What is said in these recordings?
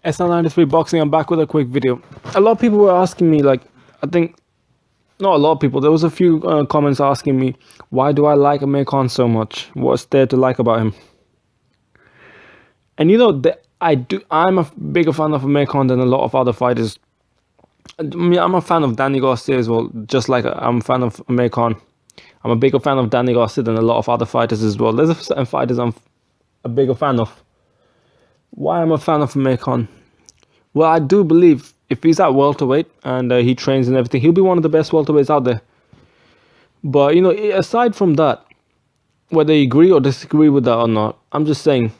SL93 Boxing, I'm back with a quick video. A lot of people were asking me, like, I think, not a lot of people, there was a few comments asking me, why do I like Amir Khan so much? What's there to like about him? And you know, I'm a bigger fan of Amir Khan than a lot of other fighters. I mean, I'm a fan of Danny Garcia as well, just like I'm a fan of Amir Khan. I'm a bigger fan of Danny Garcia than a lot of other fighters as well. There's certain fighters I'm a bigger fan of. Why I'm a fan of Amir Khan? Well, I do believe if he's at welterweight and he trains and everything, he'll be one of the best welterweights out there. But, you know, aside from that, whether you agree or disagree with that or not, I'm just saying,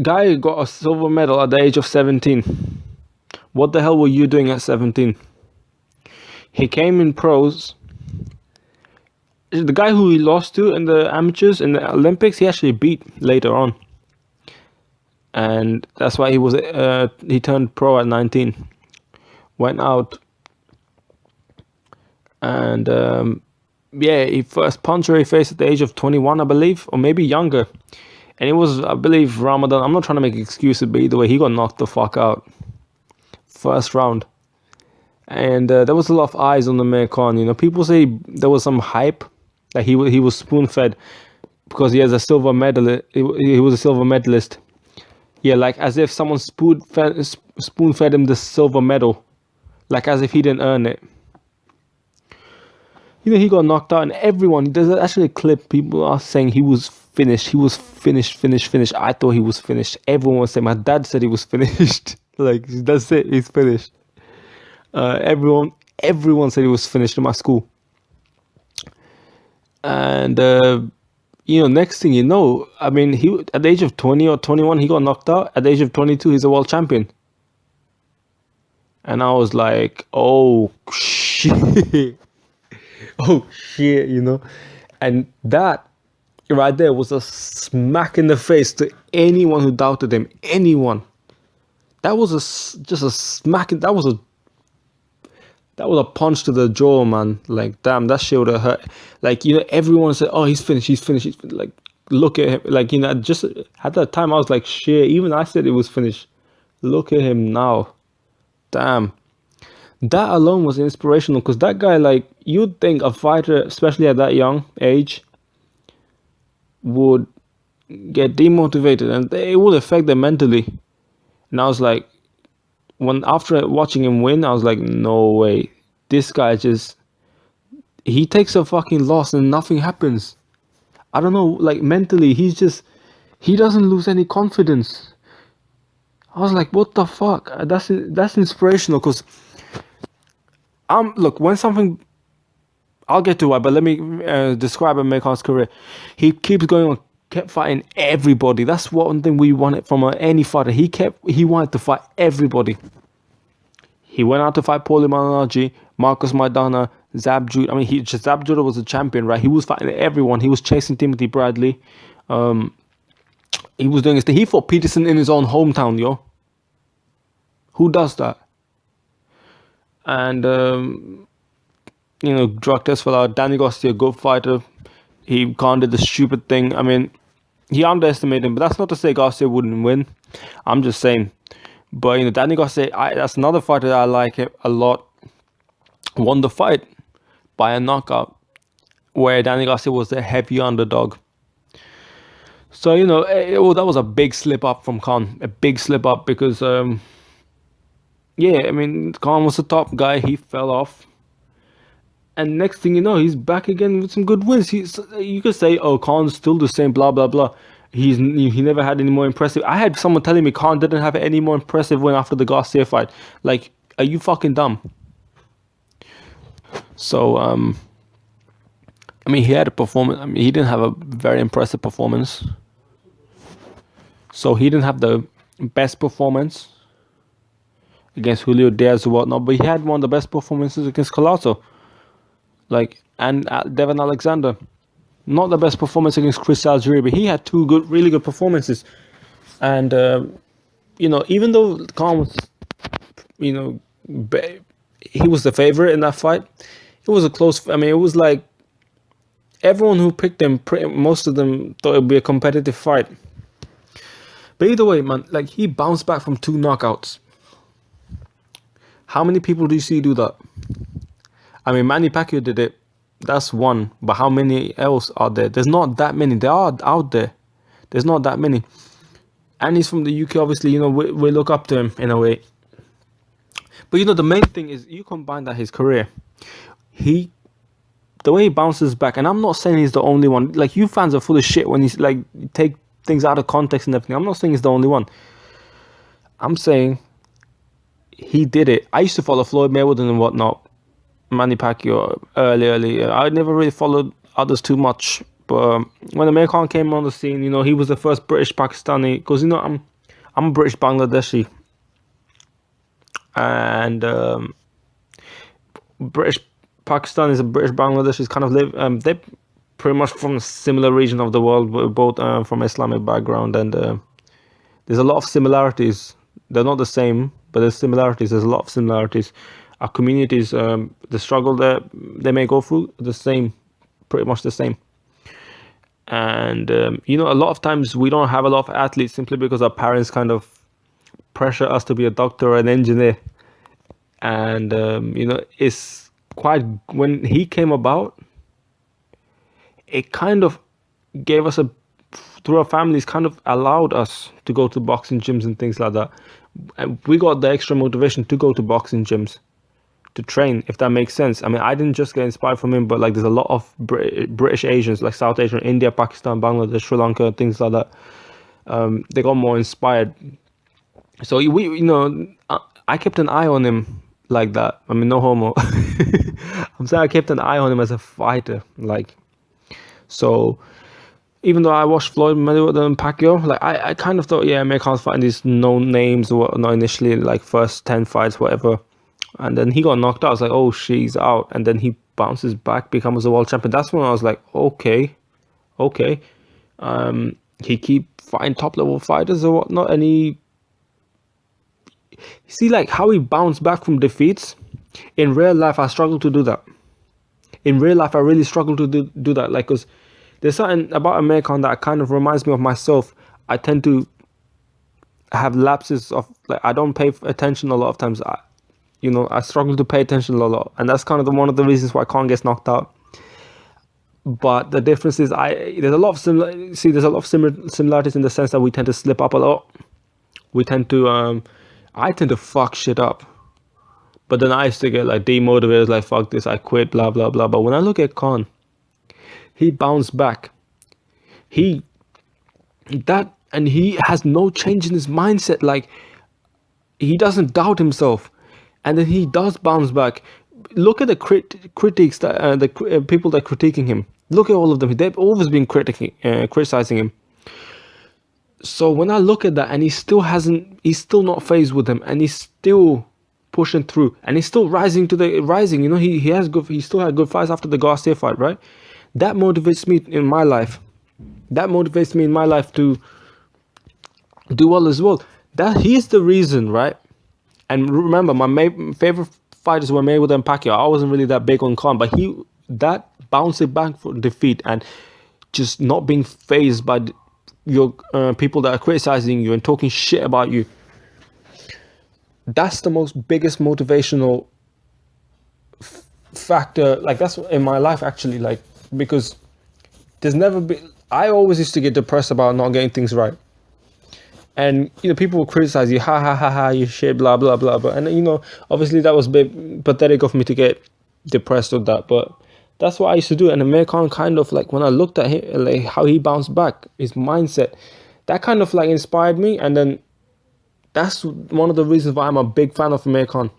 guy got a silver medal at the age of 17. What the hell were you doing at 17? He came in pros. The guy who he lost to in the amateurs, in the Olympics, he actually beat later on. And that's why he turned pro at 19. Went out. And yeah, he first puncher he faced at the age of 21, I believe, or maybe younger. And it was, I believe, Ramadan. I'm not trying to make excuses, but either way, he got knocked the fuck out. First round. And there was a lot of eyes on the Amir Khan. You know, people say there was some hype that he was spoon-fed because he has a silver medal. He was a silver medalist. Yeah, like as if someone spoon-fed him the silver medal, like as if he didn't earn it. You know, he got knocked out, and everyone. There's actually a clip. People are saying he was finished. He was finished. I thought he was finished. Everyone was saying. My dad said he was finished. Like that's it. He's finished. Everyone said he was finished in my school. And you know, next thing you know, I mean, he at the age of 20 or 21, he got knocked out. At the age of 22, he's a world champion. And I was like, oh shit. Oh shit, you know. And that right there was a smack in the face to anyone who doubted him. Anyone. That was just a smack. That was a punch to the jaw, man. Like, damn, that shit would have hurt. Like, you know, everyone said, oh, he's finished. Like, look at him. Like, you know, just at that time, I was like, shit. Even I said it was finished. Look at him now. Damn. That alone was inspirational because that guy, like, you'd think a fighter, especially at that young age, would get demotivated and it would affect them mentally. And I was like, after watching him win, I was like, no way. This guy he takes a fucking loss and nothing happens. I don't know, like mentally, he doesn't lose any confidence. I was like, what the fuck? That's inspirational because, look, when something, I'll get to it, but let me describe Amir Khan's career. He keeps going on, kept fighting everybody. That's one thing we wanted from any fighter. He wanted to fight everybody. He went out to fight Paulie Malignaggi, Marcos Maidana, Zab Judah. I mean, Zab Judah was a champion, right? He was fighting everyone. He was chasing Timothy Bradley. He was doing his thing. He fought Peterson in his own hometown, yo. Who does that? And you know, drug test fell out. Danny Garcia, good fighter. He Khan did the stupid thing. I mean, he underestimated him, but that's not to say Garcia wouldn't win. I'm just saying. But, you know, Danny Garcia, that's another fighter that I like a lot. Won the fight by a knockout, where Danny Garcia was the heavy underdog. So, you know, that was a big slip up from Khan. A big slip up because, yeah, I mean, Khan was the top guy. He fell off. And next thing you know, he's back again with some good wins. You could say, oh, Khan's still the same, blah, blah, blah. He never had any more impressive. I had someone telling me Khan didn't have any more impressive win after the Garcia fight. Like, are you fucking dumb? So, I mean, he had a performance. I mean, he didn't have a very impressive performance. So he didn't have the best performance against Julio Diaz or whatnot, but he had one of the best performances against Colasso. Like, and Devin Alexander. Not the best performance against Chris Algieri, but he had two really good performances. And, you know, even though Khan was, you know, he was the favorite in that fight, it was a close, I mean, it was like, everyone who picked him, most of them thought it would be a competitive fight. But either way, man, like he bounced back from 2 knockouts. How many people do you see do that? I mean, Manny Pacquiao did it. That's one. But how many else are there? There's not that many. They are out there. There's not that many. And he's from the UK, obviously, we look up to him in a way. But the main thing is you combine that his career. The way he bounces back, and I'm not saying he's the only one. Like, you fans are full of shit when he's like take things out of context and everything. I'm not saying he's the only one. I'm saying he did it. I used to follow Floyd Mayweather and whatnot, Manny Pacquiao early. I never really followed others too much. But when Amir Khan came on the scene, he was the first British Pakistani. Because I'm a British Bangladeshi, and British Pakistanis and British Bangladeshis kind of live. They're pretty much from a similar region of the world. We're both from Islamic background, and there's a lot of similarities. They're not the same, but there's similarities. There's a lot of similarities. Our communities, the struggle that they may go through, the same, pretty much the same. And a lot of times we don't have a lot of athletes simply because our parents kind of pressure us to be a doctor or an engineer. And it's quite, when he came about, it kind of gave us through our families, kind of allowed us to go to boxing gyms and things like that. And we got the extra motivation to go to boxing gyms to train, if that makes sense. I mean, I didn't just get inspired from him, but like there's a lot of British Asians, like South Asian, India, Pakistan, Bangladesh, Sri Lanka, things like that. They got more inspired. So I kept an eye on him like that. I mean, no homo. I'm saying I kept an eye on him as a fighter, like. So even though I watched Floyd Mayweather and Pacquiao, like I kind of thought, yeah, Amir Khan's fighting these known names or whatnot initially, like first 10 fights, whatever. And then he got knocked out. I was like, oh, she's out. And then he bounces back, becomes a world champion. That's when I was like, okay. He keep fighting top level fighters or whatnot, and he see like how he bounced back from defeats. In real life, I struggle to do that. In real life, I really struggle to do that. Like, because there's something about Amir Khan that kind of reminds me of myself. I tend to have lapses of, like, I don't pay attention a lot of times. I struggle to pay attention a lot. And that's kind of one of the reasons why Khan gets knocked out. But the difference is there's a lot of similarities in the sense that we tend to slip up a lot. We tend to, I tend to fuck shit up. But then I used to get like demotivated, like, fuck this, I quit, blah, blah, blah. But when I look at Khan, he bounced back. And he has no change in his mindset. Like, he doesn't doubt himself. And then he does bounce back. Look at the critics, the people that are critiquing him. Look at all of them. They've always been criticizing him. So when I look at that, and he's still not phased with them, and he's still pushing through, and he's still rising. He still had good fights after the Garcia fight, right? That motivates me in my life. To do well as well. That he's the reason, right? And remember, my favorite fighters were Mayweather and Pacquiao. I wasn't really that big on Khan, but that bouncing back from defeat and just not being phased by your people that are criticizing you and talking shit about you. That's the biggest motivational factor. Like, that's in my life, actually. Like, because there's never been. I always used to get depressed about not getting things right. And, people will criticize you, ha, ha, ha, ha, you shit, blah, blah, blah, blah. And, obviously that was a bit pathetic of me to get depressed with that. But that's what I used to do. And Amir Khan kind of, like, when I looked at him, like, how he bounced back, his mindset, that kind of, like, inspired me. And then that's one of the reasons why I'm a big fan of Amir Khan.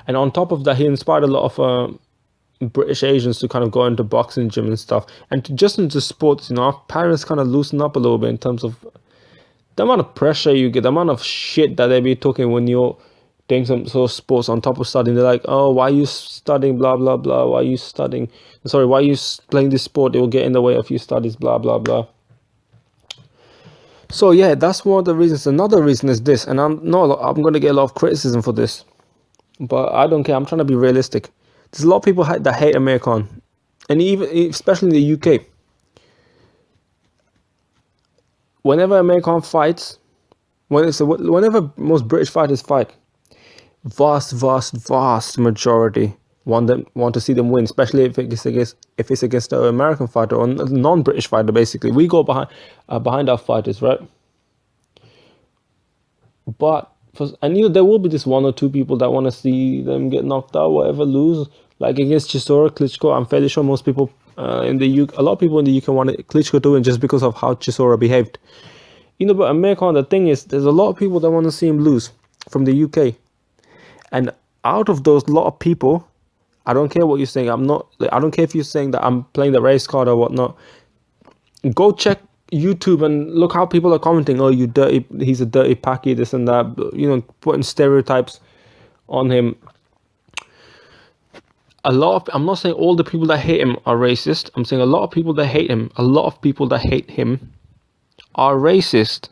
And on top of that, he inspired a lot of British Asians to kind of go into boxing gym and stuff. And just into sports, our parents kind of loosen up a little bit in terms of the amount of pressure you get, the amount of shit that they be talking when you're doing some sort of sports on top of studying. They're like, oh, why are you studying, blah, blah, blah. Why are you playing this sport? It will get in the way of your studies, blah, blah, blah. So yeah, that's one of the reasons. Another reason is this, and I'm going to get a lot of criticism for this, but I don't care. I'm trying to be realistic. There's a lot of people that hate Amir Khan, and especially in the UK. whenever American fights, whenever most British fighters fight, vast majority want to see them win, especially if it's against an American fighter or a non-British fighter. Basically, we go behind our fighters, right? But there will be this one or two people that want to see them get knocked out, whatever, lose. Like against Chisora, Klitschko, I'm fairly sure most people in the UK, a lot of people in the UK wanted Klitschko to win just because of how Chisora behaved. But America, the thing is, there's a lot of people that want to see him lose from the UK. And out of those lot of people, I don't care what you're saying. I don't care if you're saying that I'm playing the race card or whatnot. Go check YouTube and look how people are commenting. Oh, you dirty, he's a dirty packy, this and that. Putting stereotypes on him. I'm not saying all the people that hate him are racist. I'm saying a lot of people that hate him, a lot of people that hate him are racist.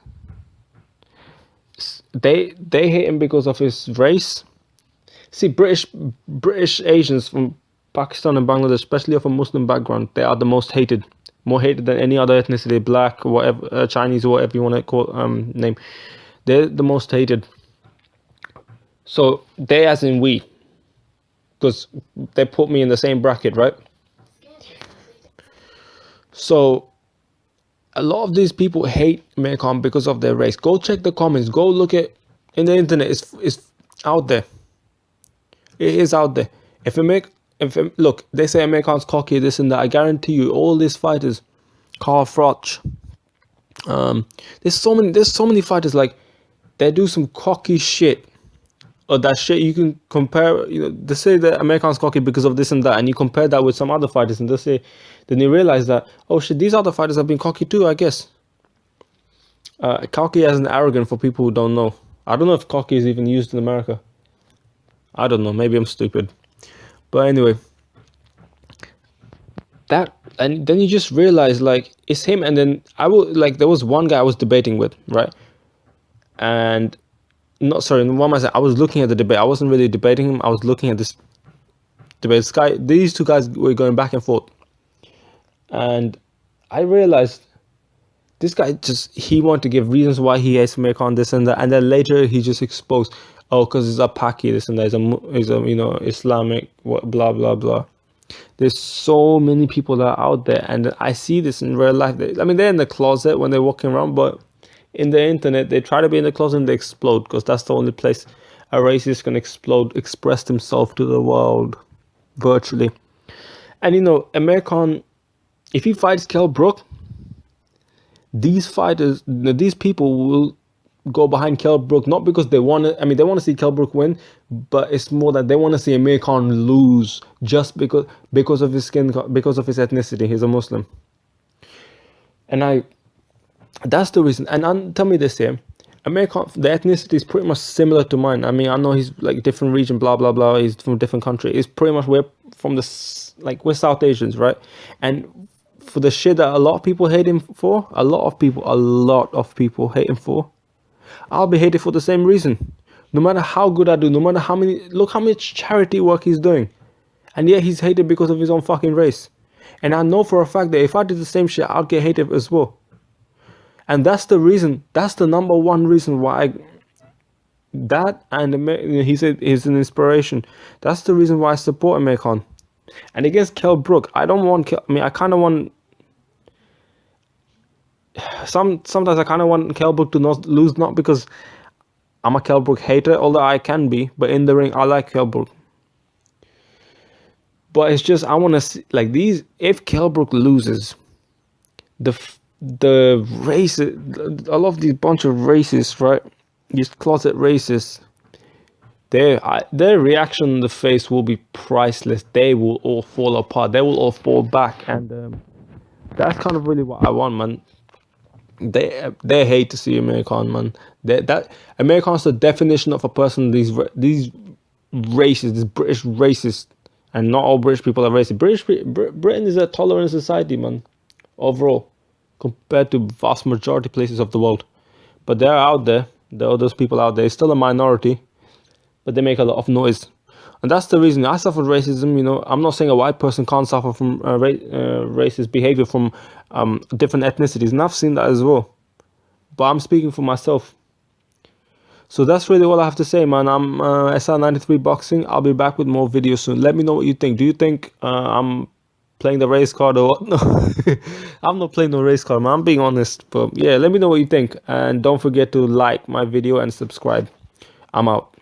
They hate him because of his race. See, British Asians from Pakistan and Bangladesh, especially of a Muslim background, they are the most hated. More hated than any other ethnicity, black, whatever, Chinese, or whatever you want to call name. They're the most hated. So they, as in we, because they put me in the same bracket, right? So a lot of these people hate American because of their race. Go check the comments. Go look at in the internet. It's out there. It is out there. Look, they say Americans cocky, this and that. I guarantee you, all these fighters, Carl Froch, there's so many fighters, like, they do some cocky shit, or that shit you can compare. They say that Americans cocky because of this and that, and you compare that with some other fighters, and then you realize that, oh shit, these other fighters have been cocky too, I guess. Cocky as an arrogant, for people who don't know. I don't know if cocky is even used in America. I don't know, maybe I'm stupid. But anyway, and then you just realize, like, it's him. And then there was one guy I was debating with, right? And I was looking at the debate. I wasn't really debating him. I was looking at this debate. These two guys were going back and forth. And I realized this guy he wanted to give reasons why he hates American, this and that. And then later he just exposed, oh, because he's a Paki, this and that, he's a Islamic, what, blah blah blah. There's so many people that are out there, and I see this in real life. I mean, they're in the closet when they're walking around, but in the internet, they try to be in the closet and they explode, because that's the only place a racist can express himself to the world, virtually. And American, if he fights Kell Brook, these people will go behind Kell Brook, not because they want to. I mean, they want to see Kell Brook win, but it's more that they want to see Amir Khan lose, just because of his skin, because of his ethnicity. He's a Muslim, and that's the reason. And tell me this here, Amir Khan, the ethnicity is pretty much similar to mine. I mean, I know he's like different region, blah blah blah. He's from a different country. It's pretty much we're South Asians, right? And for the shit that a lot of people hate him for, a lot of people hate him for, I'll be hated for the same reason. No matter how good I do, no matter look how much charity work he's doing. And yet he's hated because of his own fucking race. And I know for a fact that if I did the same shit, I'd get hated as well. And that's the reason, that's the number one reason why he said he's an inspiration. That's the reason why I support Amir Khan. And against Kell Brook, I kind of want, sometimes I kind of want Kell Brook to not lose, not because I'm a Kell Brook hater, although I can be, but in the ring I like Kell Brook. But it's just, I want to see, like, if Kell Brook loses, the race, I love these bunch of racists, right? These closet racists, their reaction on the face will be priceless. They will all fall apart. They will all fall back, and that's kind of really what I want, man. They hate to see Amir Khan, man. Amir Khan's the definition of a person. These racists, these British racists, and not all British people are racist. Britain is a tolerant society, man, overall, compared to vast majority places of the world. But they're out there. There are those people out there. It's still a minority, but they make a lot of noise. And that's the reason I suffered racism. I'm not saying a white person can't suffer from racist behavior from different ethnicities. And I've seen that as well. but I'm speaking for myself. So that's really all I have to say, man. I'm SR93 Boxing. I'll be back with more videos soon. Let me know what you think. Do you think I'm playing the race card or what? No, I'm not playing no race card, man. I'm being honest. But yeah, let me know what you think. And don't forget to like my video and subscribe. I'm out.